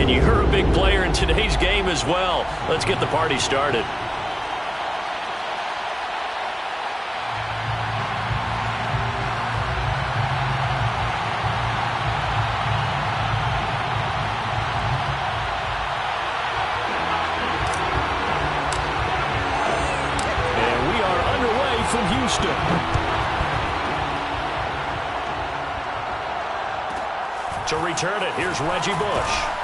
And you're a big player in today's game as well. Let's get the party started. And we are underway from Houston. To return it, here's Reggie Bush.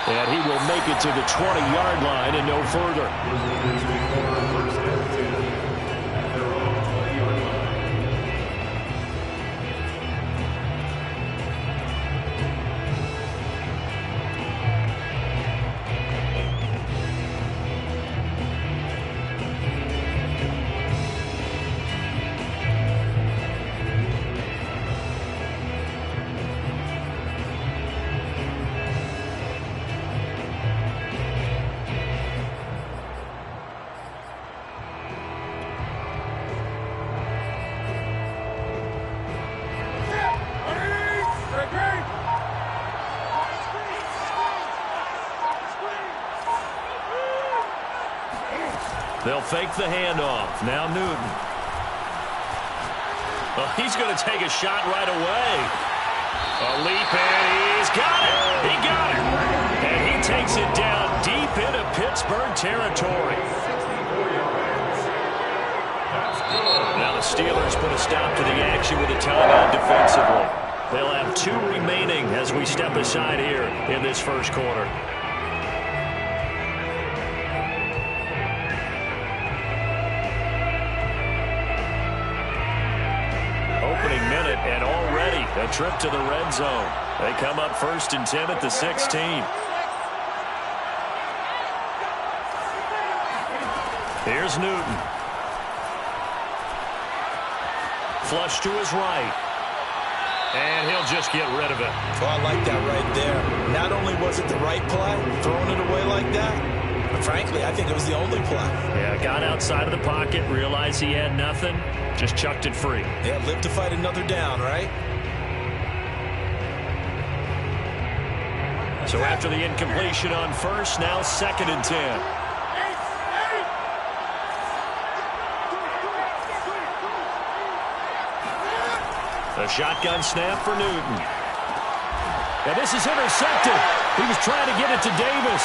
And he will make it to the 20-yard line and no further. They'll fake the handoff. Now Newton. Well, he's going to take a shot right away. A leap, and he's got it. He got it. And he takes it down deep into Pittsburgh territory. Now the Steelers put a stop to the action with a timeout defensively. They'll have 2 remaining as we step aside here in this first quarter. Opening minute, and already a trip to the red zone. They come up 1st and 10 at the 16. Here's Newton. Flush to his right. And he'll just get rid of it. Well, I like that right there. Not only was it the right play, throwing it away like that, but frankly, I think it was the only play. Yeah, got outside of the pocket, realized he had nothing, just chucked it free. Yeah, live to fight another down, right? So after the incompletion on first, now 2nd and 10. A shotgun snap for Newton. And this is intercepted. He was trying to get it to Davis.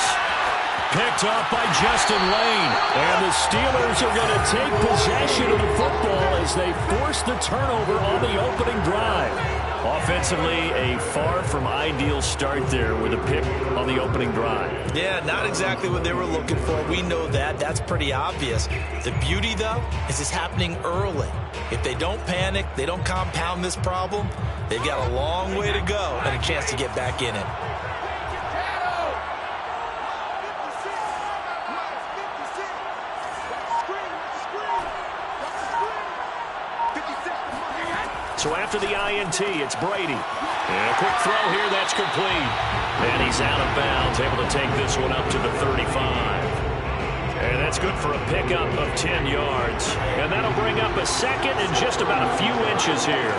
Picked off by Justin Lane. And the Steelers are going to take possession of the football as they force the turnover on the opening drive. Offensively, a far from ideal start there with a pick on the opening drive. Yeah, not exactly what they were looking for. We know that. That's pretty obvious. The beauty, though, is it's happening early. If they don't panic, they don't compound this problem, they've got a long way to go and a chance to get back in it. So after the INT, it's Brady. And a quick throw here, that's complete. And he's out of bounds, able to take this one up to the 35. And that's good for a pickup of 10 yards. And that'll bring up a 2nd and just about a few inches here.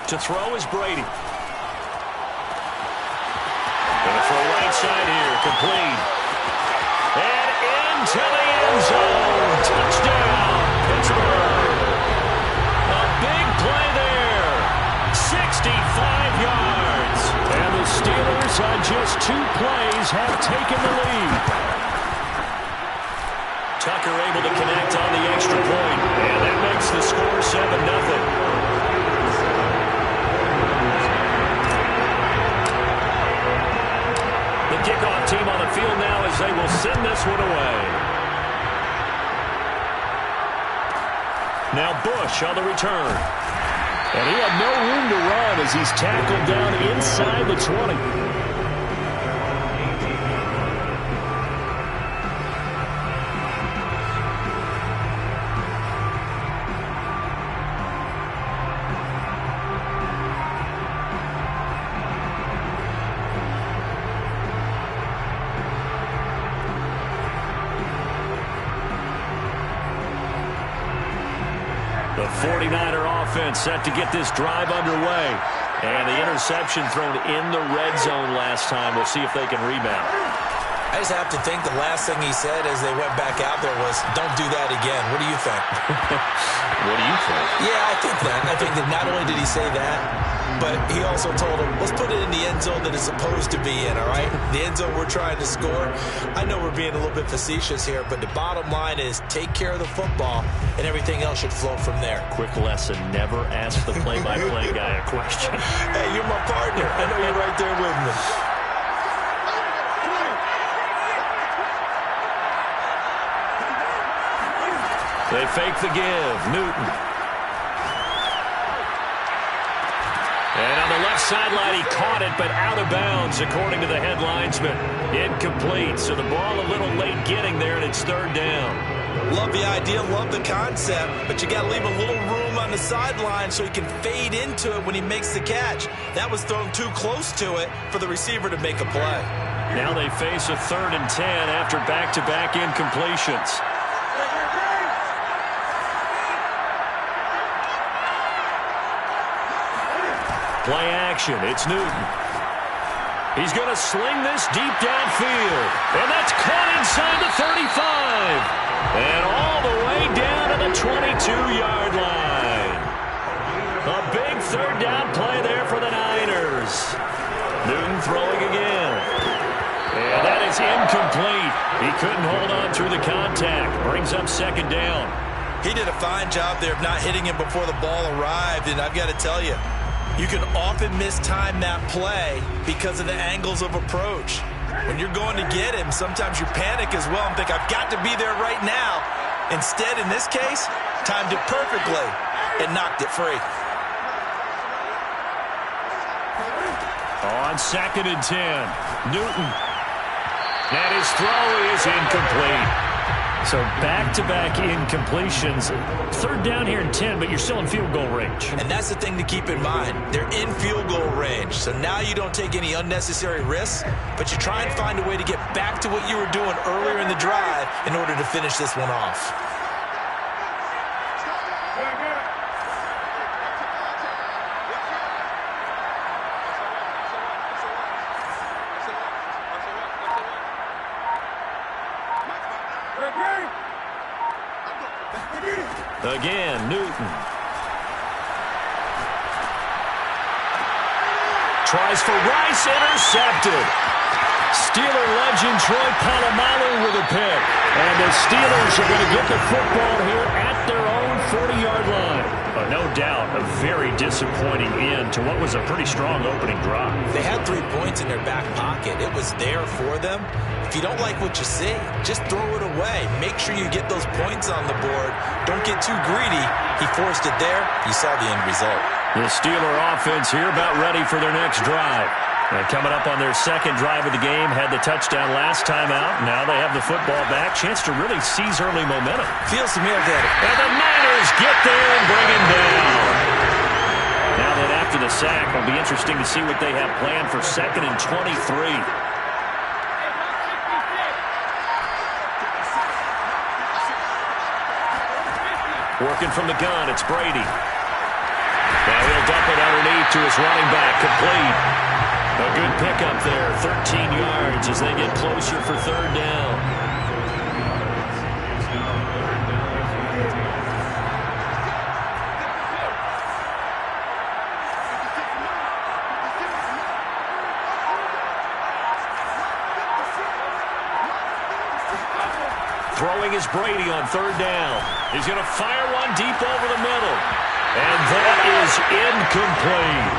To throw is Brady. Going to throw right side here, complete. And into the end zone. Touchdown, Pittsburgh. A big play there. 65 yards. And the Steelers on just 2 plays have taken the lead. Tucker able to connect on the extra point. And that makes the score 7-0. Kickoff team on the field now as they will send this one away. Now Bush on the return. And he had no room to run as he's tackled down inside the 20. The 49er offense set to get this drive underway. And the interception thrown in the red zone last time. We'll see if they can rebound. I just have to think the last thing he said as they went back out there was, don't do that again. What do you think? What do you think? Yeah, I think that. I think that not only did he say that, but he also told him, let's put it in the end zone that it's supposed to be in, all right? The end zone we're trying to score. I know we're being a little bit facetious here, but the bottom line is take care of the football, and everything else should flow from there. Quick lesson, never ask the play-by-play guy a question. Hey, you're my partner. I know you're right there with me. They fake the give. Newton. And on the left sideline, he caught it, but out of bounds, according to the head linesman. Incomplete, so the ball a little late getting there, and it's third down. Love the idea, love the concept, but you got to leave a little room on the sideline so he can fade into it when he makes the catch. That was thrown too close to it for the receiver to make a play. Now they face a 3rd and 10 after back-to-back incompletions. Play action. It's Newton. He's going to sling this deep downfield. And that's caught inside the 35. And all the way down to the 22-yard line. A big 3rd down play there for the Niners. Newton throwing again. And that is incomplete. He couldn't hold on through the contact. Brings up 2nd down. He did a fine job there of not hitting him before the ball arrived. And I've got to tell you, you can often mistime that play because of the angles of approach. When you're going to get him, sometimes you panic as well and think, I've got to be there right now. Instead, in this case, timed it perfectly and knocked it free. On 2nd and 10, Newton. And his throw is incomplete. So back-to-back incompletions. 3rd down here in 10, but you're still in field goal range. And that's the thing to keep in mind. They're in field goal range. So now you don't take any unnecessary risks, but you try and find a way to get back to what you were doing earlier in the drive in order to finish this one off. Again, Newton. Tries for Rice, intercepted. Steeler legend Troy Polamalu with a pick. And the Steelers are going to get the football here at their own 40-yard line. No doubt, a very disappointing end to what was a pretty strong opening drive. They had 3 points in their back pocket. It was there for them. If you don't like what you see, just throw it away. Make sure you get those points on the board. Don't get too greedy. He forced it there. You saw the end result. The Steeler offense here about ready for their next drive. And coming up on their 2nd drive of the game, had the touchdown last time out. Now they have the football back. Chance to really seize early momentum. Feels to me like that. And the Niners get there and bring him down. Now that after the sack, it'll be interesting to see what they have planned for 2nd and 23. Working from the gun, it's Brady. Now he'll dump it underneath to his running back, complete. A good pickup there, 13 yards as they get closer for 3rd down. Throwing is Brady on 3rd down. He's going to fire one deep over the middle. And that is incomplete.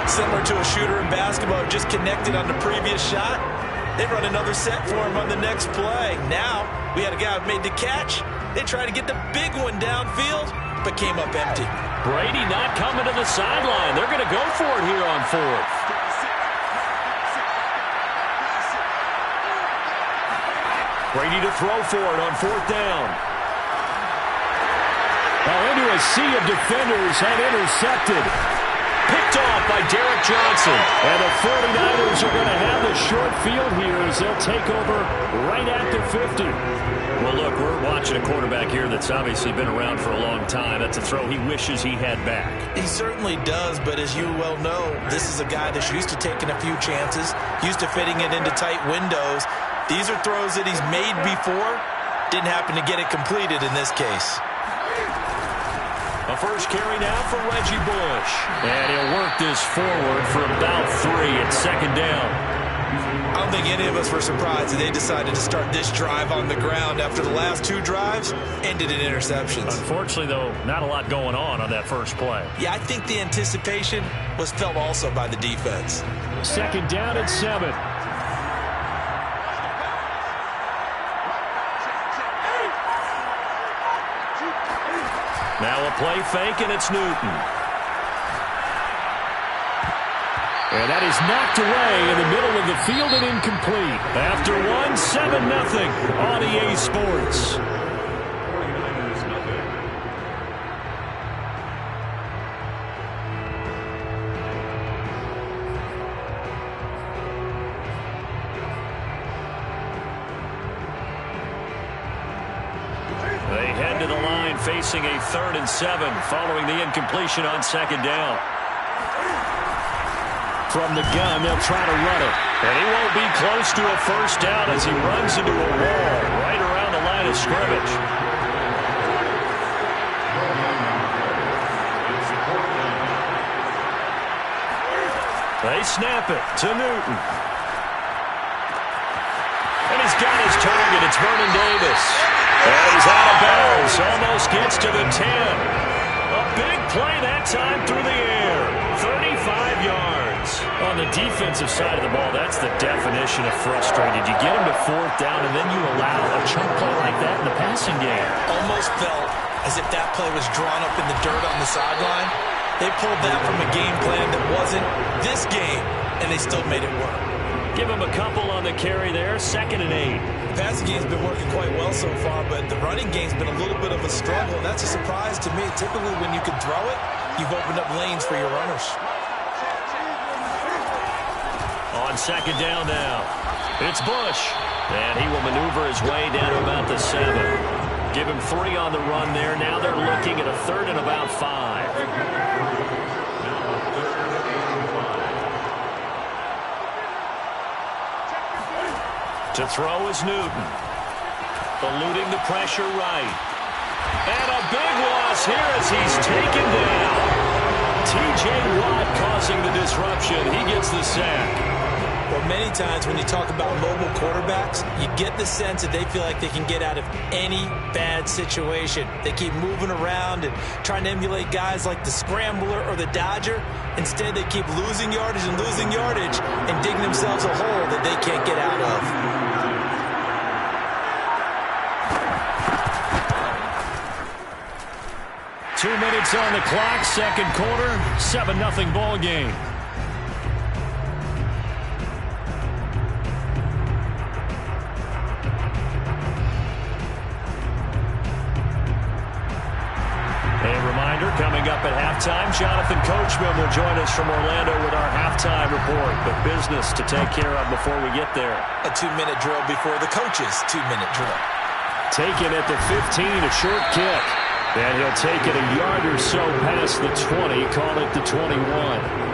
Similar to a shooter in basketball, just connected on the previous shot. They run another set for him on the next play. Now, we had a guy who made the catch. They tried to get the big one downfield, but came up empty. Brady not coming to the sideline. They're going to go for it here on 4th. Brady to throw for it on 4th down. Now into a sea of defenders and intercepted. Picked off by Derek Johnson. And the 49ers are going to have the short field here as they'll take over right at the 50. Well, Well, look, we're watching a quarterback here that's obviously been around for a long time. That's a throw he wishes he had back. He certainly does, but as you well know, this is a guy that's used to taking a few chances, used to fitting it into tight windows. These are throws that he's made before. Didn't happen to get it completed in this case. A first carry now for Reggie Bush. And he'll work this forward for about 3 at second down. I don't think any of us were surprised that they decided to start this drive on the ground after the last 2 drives ended in interceptions. Unfortunately, though, not a lot going on that first play. Yeah, I think the anticipation was felt also by the defense. Second down and 7. Now a play fake, and it's Newton. And that is knocked away in the middle of the field and incomplete. After 1, 7-0 on EA Sports. They head to the line facing a 3rd and 7 following the incompletion on second down. From the gun, they'll try to run it. And he won't be close to a first down as he runs into a wall right around the line of scrimmage. They snap it to Newton. And he's got his target. It's Vernon Davis. And he's out of bounds. Almost gets to the 10. A big play that time through the air. 35 yards. On the defensive side of the ball, that's the definition of frustrated. You get him to 4th down, and then you allow a chunk play like that in the passing game. Almost felt as if that play was drawn up in the dirt on the sideline. They pulled that from a game plan that wasn't this game, and they still made it work. Give him a couple on the carry there, 2nd and 8. The passing game's been working quite well so far, but the running game's been a little bit of a struggle, and that's a surprise to me. Typically, when you can throw it, you've opened up lanes for your runners. On second down now, it's Bush. And he will maneuver his way down to about the 7. Give him 3 on the run there. Now they're looking at a 3rd and about 5. To throw is Newton. Eluding the pressure right. And a big loss here as he's taken down. T.J. Watt causing the disruption. He gets the sack. Well, many times when you talk about mobile quarterbacks, you get the sense that they feel like they can get out of any bad situation. They keep moving around and trying to emulate guys like the Scrambler or the Dodger. Instead, they keep losing yardage and digging themselves a hole that they can't get out of. Two minutes on the clock, second quarter, 7-0 ball game. Coming up at halftime, Jonathan Coachman will join us from Orlando with our halftime report. But business to take care of before we get there. A 2-minute drill before the coach's 2-minute drill. Taken at the 15, a short kick. And he'll take it a yard or so past the 20, call it the 21.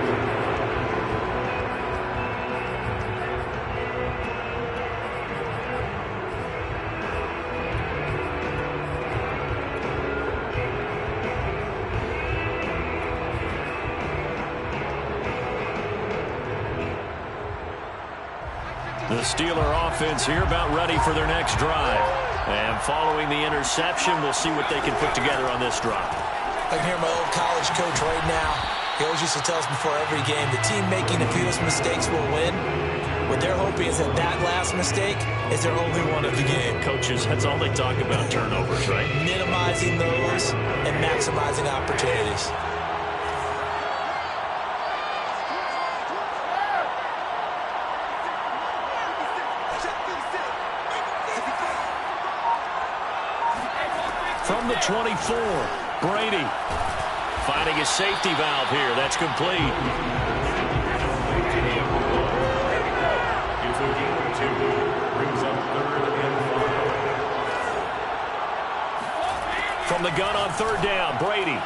The Steeler offense here about ready for their next drive. And following the interception, we'll see what they can put together on this drive. I can hear my old college coach right now. He always used to tell us before every game, the team making the fewest mistakes will win. What they're hoping is that that last mistake is their only one of the game. Coaches, that's all they talk about, turnovers, right? Minimizing those and maximizing opportunities. From the 24, Brady finding a safety valve here. That's complete. From the gun on third down, Brady.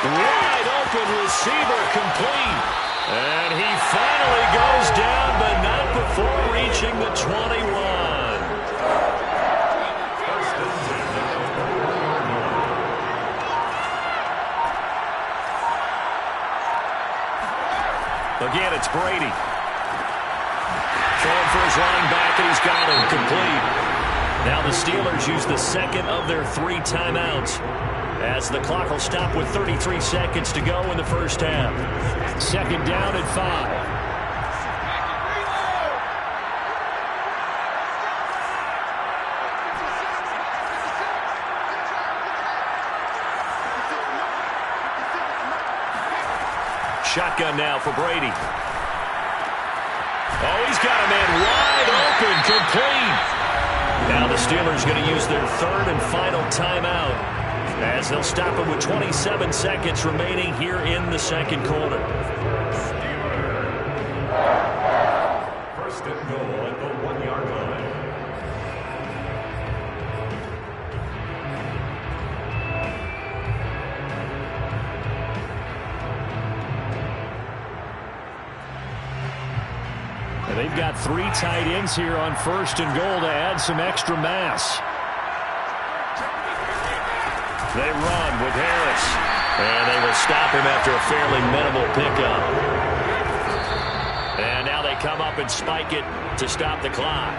Wide open receiver, complete. And he finally goes down, but not before reaching the 21. Again, it's Brady. Throwing for his running back, and he's got him complete. Now the Steelers use the second of their 3 timeouts, as the clock will stop with 33 seconds to go in the first half. Second down and 5. Shotgun now for Brady. Oh, he's got a man wide open, complete. Now the Steelers going to use their third and final timeout, as they'll stop him with 27 seconds remaining here in the second quarter. First and goal at the 1-yard line. And they've got 3 tight ends here on first and goal to add some extra mass. They run with Harris, and they will stop him after a fairly minimal pickup. And now they come up and spike it to stop the clock.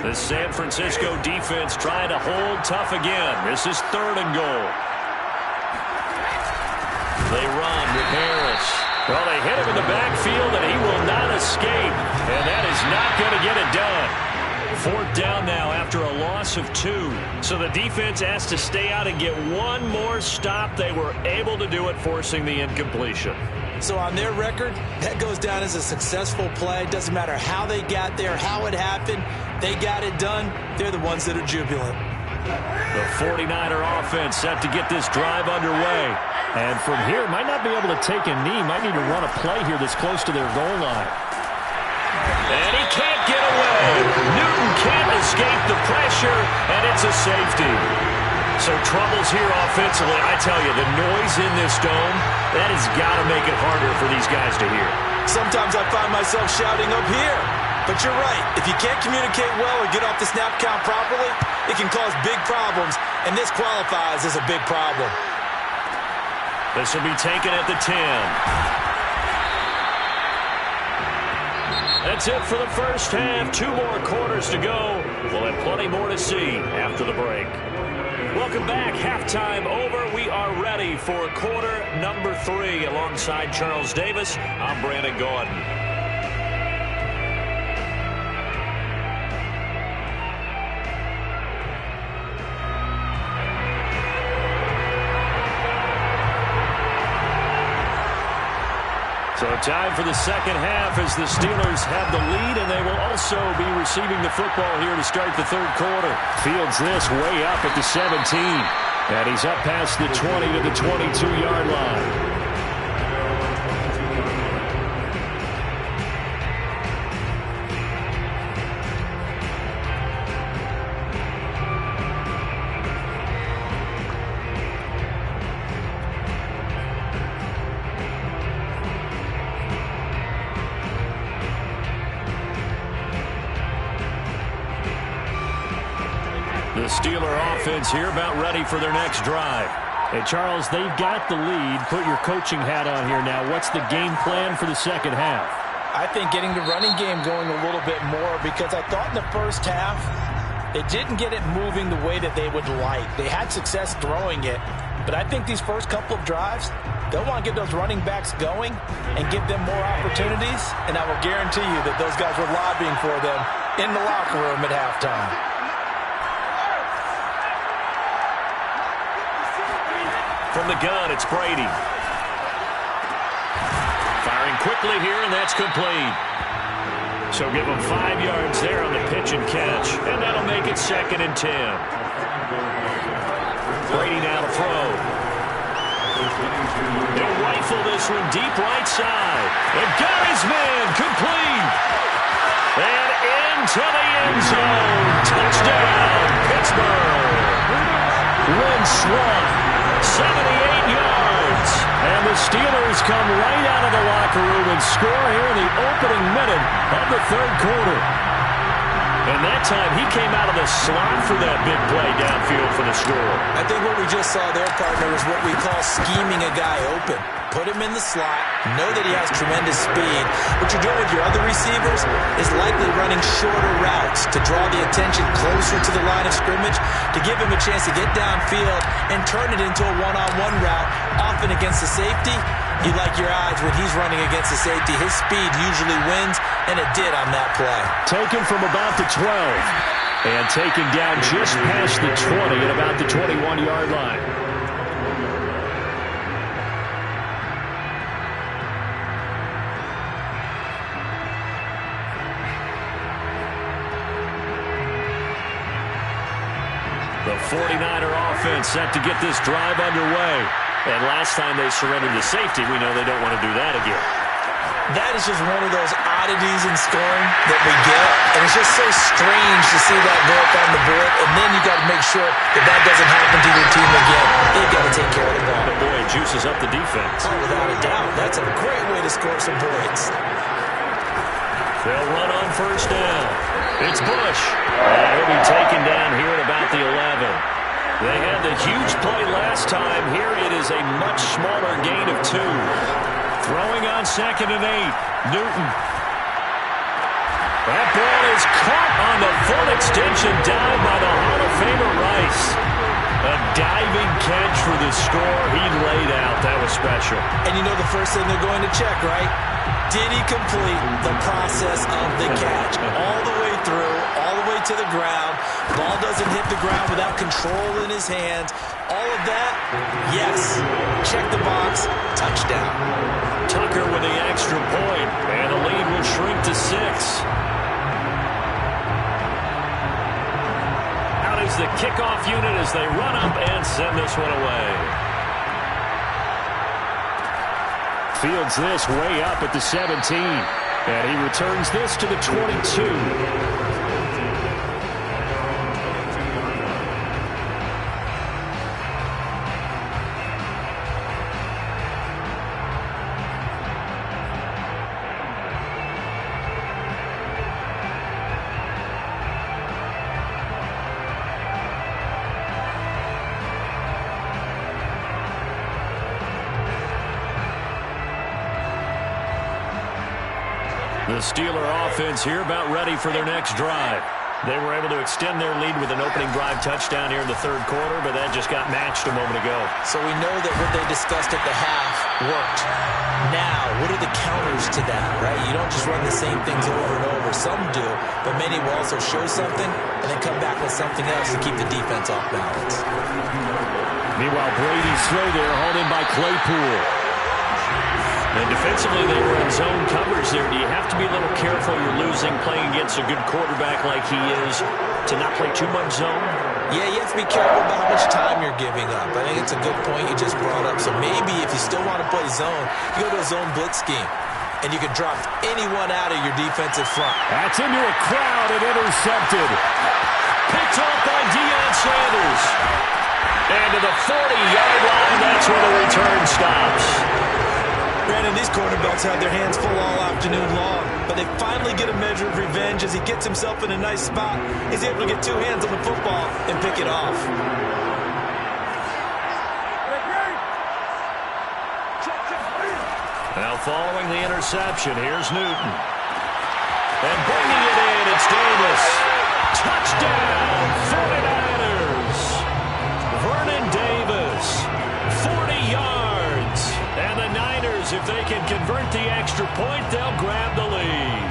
The San Francisco defense trying to hold tough again. This is third and goal. They run with Harris. Well, they hit him in the backfield, and he will not escape. And that is not going to get it done. Fourth down now after a loss of 2. So the defense has to stay out and get one more stop. They were able to do it, forcing the incompletion. So on their record, that goes down as a successful play. Doesn't matter how they got there, how it happened. They got it done. They're the ones that are jubilant. The 49er offense set to get this drive underway. And from here, might not be able to take a knee. Might need to run a play here that's close to their goal line. And he can't get away. Newton can't escape the pressure, and it's a safety. So troubles here offensively. I tell you, the noise in this dome, that has got to make it harder for these guys to hear. Sometimes I find myself shouting up here. But you're right. If you can't communicate well or get off the snap count properly, it can cause big problems, and this qualifies as a big problem. This will be taken at the 10. That's it for the first half. 2 more quarters to go. We'll have plenty more to see after the break. Welcome back. Halftime over. We are ready for quarter number 3. Alongside Charles Davis, I'm Brandon Gaudin. So time for the second half as the Steelers have the lead, and they will also be receiving the football here to start the third quarter. Fields this way up at the 17, and he's up past the 20 to the 22-yard line. The Steeler offense here about ready for their next drive. Hey, Charles, they've got the lead. Put your coaching hat on here now. What's the game plan for the second half? I think getting the running game going a little bit more, because I thought in the first half they didn't get it moving the way that they would like. They had success throwing it, but I think these first couple of drives, they'll want to get those running backs going and give them more opportunities, and I will guarantee you that those guys were lobbying for them in the locker room at halftime. From the gun, it's Brady. Firing quickly here, and that's complete. So give him 5 yards there on the pitch and catch, and that'll make it 2nd and 10. Brady now to throw. He'll rifle this one deep right side. And got his man complete. And into the end zone. Touchdown, Pittsburgh. Lynn Swann, 78 yards. And the Steelers come right out of the locker room and score here in the opening minute of the third quarter. And that time, he came out of the slot for that big play downfield for the score. I think what we just saw there, partner, is what we call scheming a guy open. Put him in the slot, know that he has tremendous speed. What you're doing with your other receivers is likely running shorter routes to draw the attention closer to the line of scrimmage, to give him a chance to get downfield and turn it into a one-on-one route, often against the safety. You like your odds when he's running against the safety. His speed usually wins, and it did on that play. Taken from about the 12 and taken down just past the 20 at about the 21-yard line. The 49er offense set to get this drive underway. And last time they surrendered to safety, we know they don't want to do that again. That is just one of those oddities in scoring that we get. And it's just so strange to see that go up on the board. And then you got to make sure that that doesn't happen to your team again. They've got to take care of the ball. But boy, it juices up the defense. Oh, without a doubt. That's a great way to score some points. They'll run on first down. It's Bush. He'll be taken down here at about the 11. They had the huge play last time. Here it is a much smaller gain of 2. Throwing on 2nd and 8. Newton. That ball is caught on the full extension dive by the Hall of Famer Rice. A diving catch for the score. He laid out. That was special. And you know the first thing they're going to check, right? Did he complete the process of the catch? All the way through, all the way to the ground. Ball doesn't hit the ground without control in his hands. All of that, yes. Check the box, touchdown. Tucker with the extra point, and the lead will shrink to 6. Out is the kickoff unit as they run up and send this one away. Fields this way up at the 17, and he returns this to the 22. The Steeler offense here about ready for their next drive. They were able to extend their lead with an opening drive touchdown here in the third quarter, but that just got matched a moment ago. So we know that what they discussed at the half worked. Now, what are the counters to that, right? You don't just run the same things over and over. Some do, but many will also show something and then come back with something else to keep the defense off balance. Meanwhile, Brady's throw there hauled in by Claypool. And defensively, they were in zone coverage there. Do you have to be a little careful? You're losing playing against a good quarterback like he is to not play too much zone? Yeah, you have to be careful about how much time you're giving up. I think it's a good point you just brought up. So maybe if you still want to play zone, you go to a zone blitz scheme. And you can drop anyone out of your defensive front. That's into a crowd and intercepted. Picked off by Deion Sanders. And to the 40-yard line, that's where the return stops. Brandon, these quarterbacks had their hands full all afternoon long, but they finally get a measure of revenge as he gets himself in a nice spot. He's able to get 2 hands on the football and pick it off. Now following the interception, here's Newton. And bringing it in, it's Davis. Touchdown, 49ers. Vernon Davis, 40 yards. And the Niners, if they can convert the extra point, they'll grab the lead.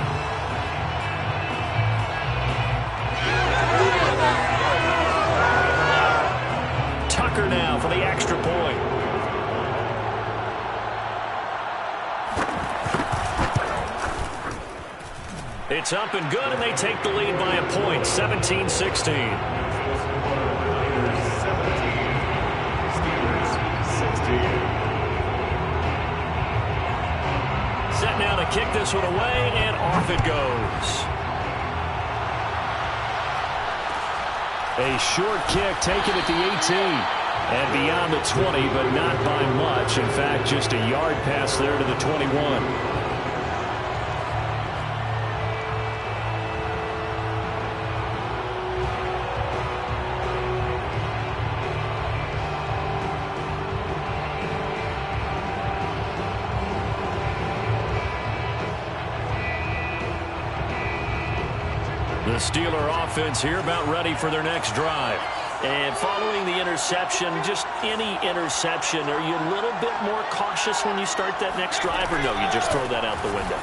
Tucker now for the extra point. It's up and good, and they take the lead by a point, 17-16. Set now to kick this one away, and off it goes. A short kick taken at the 18 and beyond the 20, but not by much. In fact, just a yard pass there to the 21. The Steeler offense here about ready for their next drive. And following the interception, just any interception, are you a little bit more cautious when you start that next drive, or no, you just throw that out the window?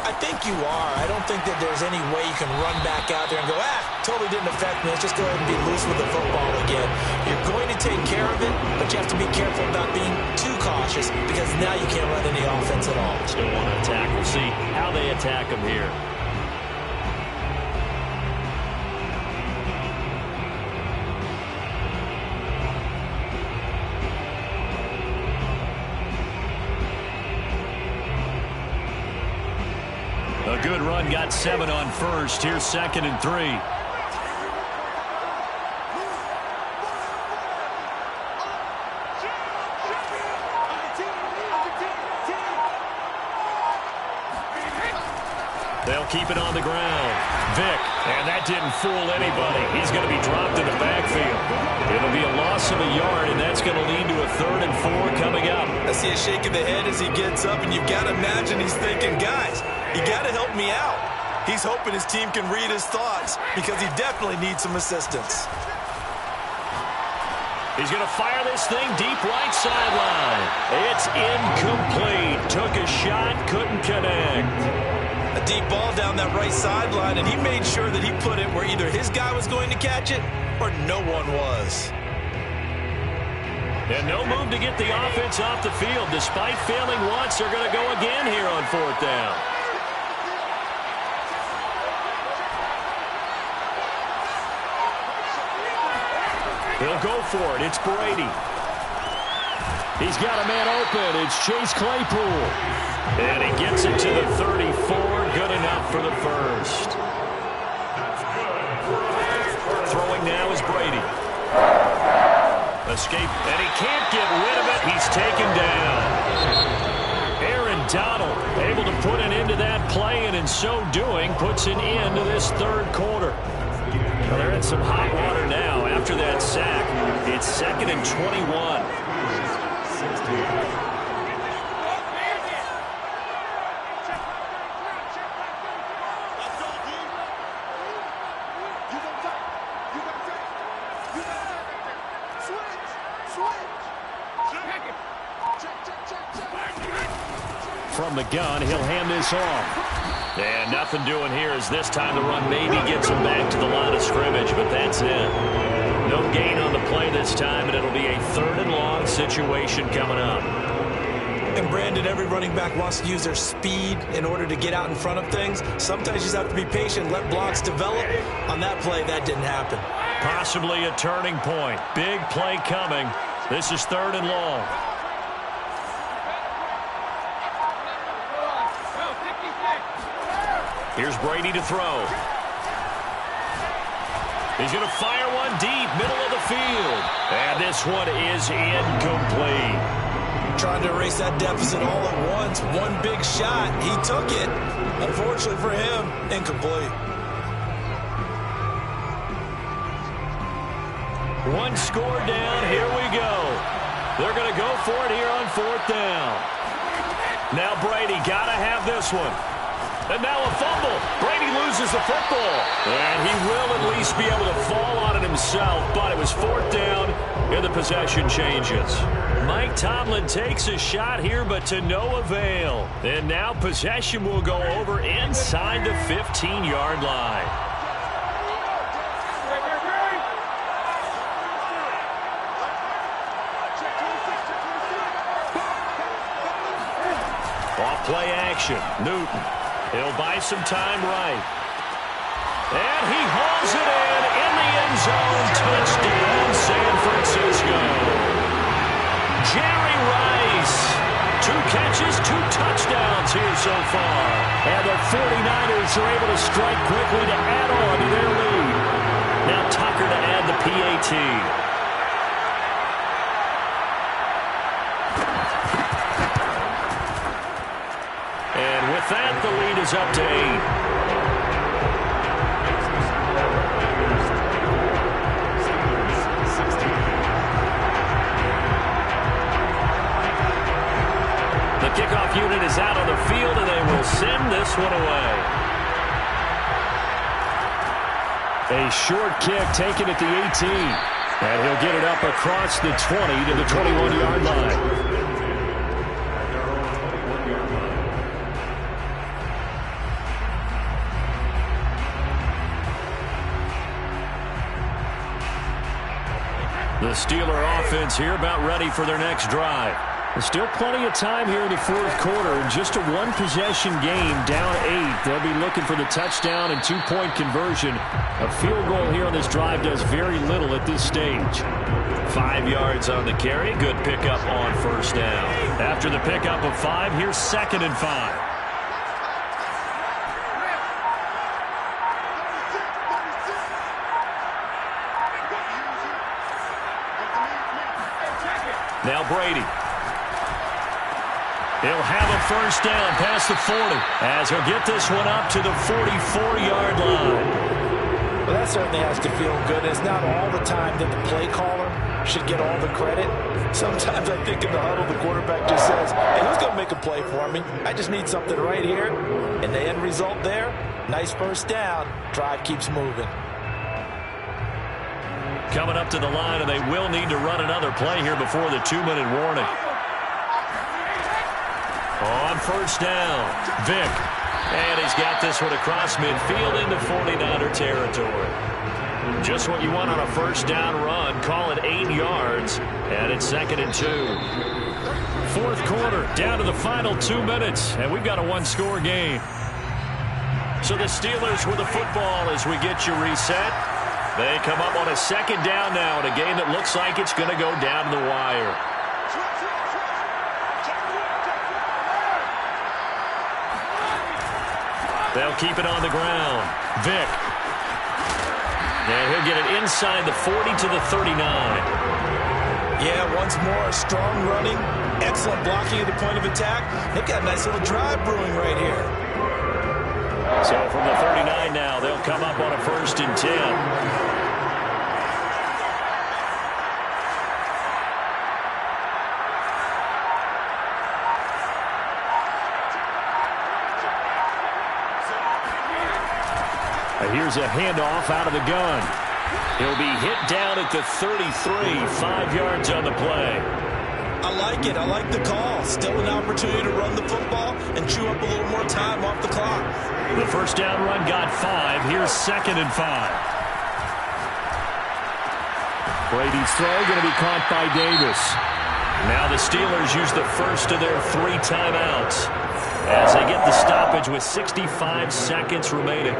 I think you are. I don't think that there's any way you can run back out there and go, totally didn't affect me. Let's just go ahead and be loose with the football again. You're going to take care of it, but you have to be careful about being too cautious because now you can't run any offense at all. Still want to attack. We'll see how they attack them here. A good run, got 7 on first. Here's 2nd and 3. They'll keep it on the ground. Vick, and that didn't fool anybody. He's going to be dropped in the backfield. It'll be a loss of a yard, and that's going to lead to a 3rd and 4 coming up. I see a shake of the head as he gets up, and you've got to imagine he's thinking, guys, you got to help me out. He's hoping his team can read his thoughts because he definitely needs some assistance. He's going to fire this thing deep right sideline. It's incomplete. Took a shot, couldn't connect. A deep ball down that right sideline, and he made sure that he put it where either his guy was going to catch it or no one was. And no move to get the offense off the field. Despite failing once, they're going to go again here on 4th down. He'll go for it. It's Brady. He's got a man open. It's Chase Claypool. And he gets it to the 34. Good enough for the first. Throwing now is Brady. Escape, and he can't get rid of it. He's taken down. Aaron Donald able to put an end to that play, and in so doing, puts an end to this 3rd quarter. Well, they're in some hot water now after that sack. It's 2nd and 21. From the gun, he'll hand this off. And nothing doing here as this time the run maybe gets him back to the line of scrimmage, but that's it. No gain on the play this time, and it'll be a 3rd and long situation coming up. And Brandon, every running back wants to use their speed in order to get out in front of things. Sometimes you just have to be patient, let blocks develop. On that play, that didn't happen. Possibly a turning point. Big play coming. This is 3rd and long. Here's Brady to throw. He's going to fire one deep, middle of the field. And this one is incomplete. Trying to erase that deficit all at once. One big shot. He took it. Unfortunately for him, incomplete. One score down. Here we go. They're going to go for it here on 4th down. Now Brady got to have this one. And now a fumble. Brady loses the football. And he will at least be able to fall on it himself, but it was 4th down, and the possession changes. Mike Tomlin takes a shot here, but to no avail. And now possession will go over inside the 15-yard line. Off play action. Newton. He'll buy some time right. And he hauls it in the end zone. Touchdown, San Francisco. Jerry catches, 2 touchdowns here so far. And the 49ers are able to strike quickly to add on to their lead. Now Tucker to add the PAT. And with that, the lead is up to 8. The kickoff unit is out on the field, and they will send this one away. A short kick taken at the 18. And he'll get it up across the 20 to the 21-yard line. The Steeler offense here about ready for their next drive. There's still plenty of time here in the fourth quarter. Just a one-possession game, down 8. They'll be looking for the touchdown and 2-point conversion. A field goal here on this drive does very little at this stage. 5 yards on the carry. Good pickup on first down. After the pickup of 5, here's 2nd and 5. Now Brady. He'll have a first down past the 40 as he'll get this one up to the 44-yard line. Well, that certainly has to feel good. It's not all the time that the play caller should get all the credit. Sometimes I think in the huddle, the quarterback just says, hey, who's going to make a play for me? I just need something right here. And the end result there, nice first down. Drive keeps moving. Coming up to the line, and they will need to run another play here before the 2-minute warning. On first down, Vick. And he's got this one across midfield into 49er territory. Just what you want on a first down run. Call it 8 yards, and it's 2nd and 2. Fourth quarter, down to the final 2 minutes, and we've got a one-score game. So the Steelers with the football as we get you reset. They come up on a 2nd down now in a game that looks like it's going to go down to the wire. They'll keep it on the ground. Vick. And he'll get it inside the 40 to the 39. Yeah, once more, strong running, excellent blocking at the point of attack. They've got a nice little drive brewing right here. So from the 39 now, they'll come up on a 1st and 10. Here's a handoff out of the gun. He'll be hit down at the 33, 5 yards on the play. I like it. I like the call. Still an opportunity to run the football and chew up a little more time off the clock. The first down run got 5. Here's 2nd and 5. Brady's throw going to be caught by Davis. Now the Steelers use the first of their 3 timeouts as they get the stoppage with 65 seconds remaining.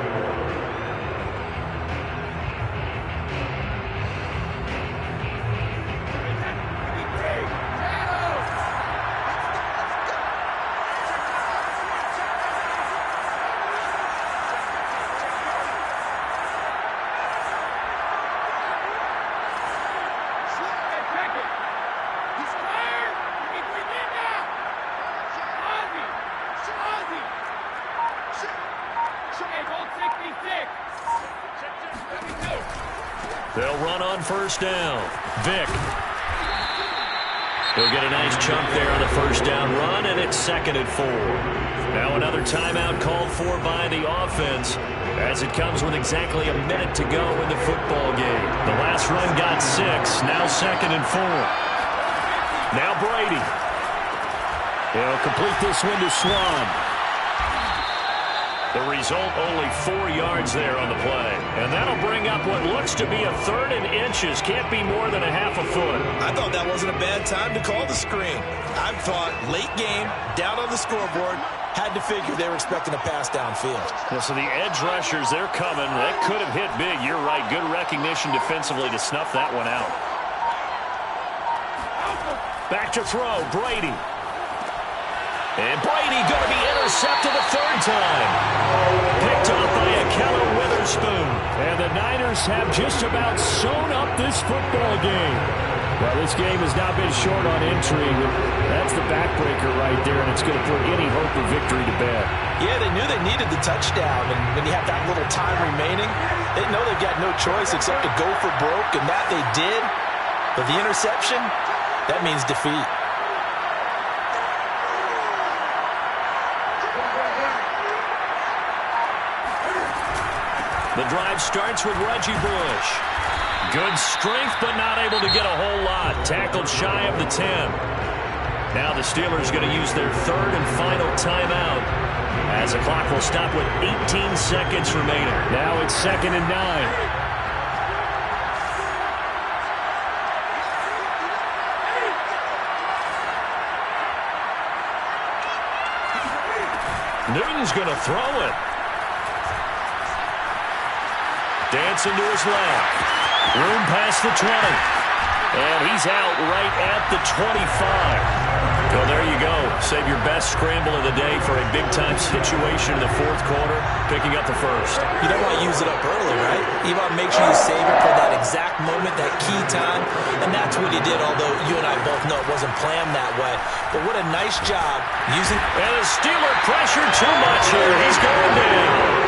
They'll run on first down. Vick. He'll get a nice chunk there on the first down run, and it's 2nd and 4. Now another timeout called for by the offense as it comes with exactly a minute to go in the football game. The last run got 6. Now 2nd and 4. Now Brady. He'll complete this one to Swan. The result, only 4 yards there on the play. And that'll bring up what looks to be a 3rd and inches. Can't be more than a half a foot. I thought that wasn't a bad time to call the screen. I thought late game, down on the scoreboard, had to figure they were expecting a pass downfield. Yeah, so the edge rushers, they're coming. That could have hit big. You're right. Good recognition defensively to snuff that one out. Back to throw, Brady. And Brady going to be intercepted a third time. Picked up by Ahkello Witherspoon. And the Niners have just about sewn up this football game. Well, this game has not been short on intrigue. That's the backbreaker right there, and it's going to put any hope of victory to bed. Yeah, they knew they needed the touchdown, and when you have that little time remaining, they know they've got no choice except to go for broke, and that they did. But the interception, that means defeat. The drive starts with Reggie Bush. Good strength, but not able to get a whole lot. Tackled shy of the 10. Now the Steelers going to use their third and final timeout as the clock will stop with 18 seconds remaining. Now it's 2nd and 9. Newton's going to throw it. Dancing to his left. Room past the 20. And he's out right at the 25. Well, there you go. Save your best scramble of the day for a big-time situation in the fourth quarter, picking up the first. You don't want to use it up early, right? You want to make sure you save it for that exact moment, that key time. And that's what he did, although you and I both know it wasn't planned that way. But what a nice job using... And the Steeler pressure too much here. He's going down.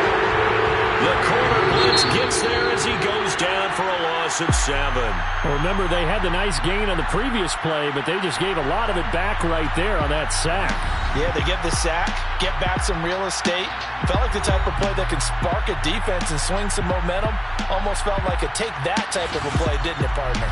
The corner blitz gets there as he goes down for a loss of 7. Well, remember, they had the nice gain on the previous play, but they just gave a lot of it back right there on that sack. Yeah, they get the sack, get back some real estate. Felt like the type of play that can spark a defense and swing some momentum. Almost felt like a take that type of a play, didn't it, partner?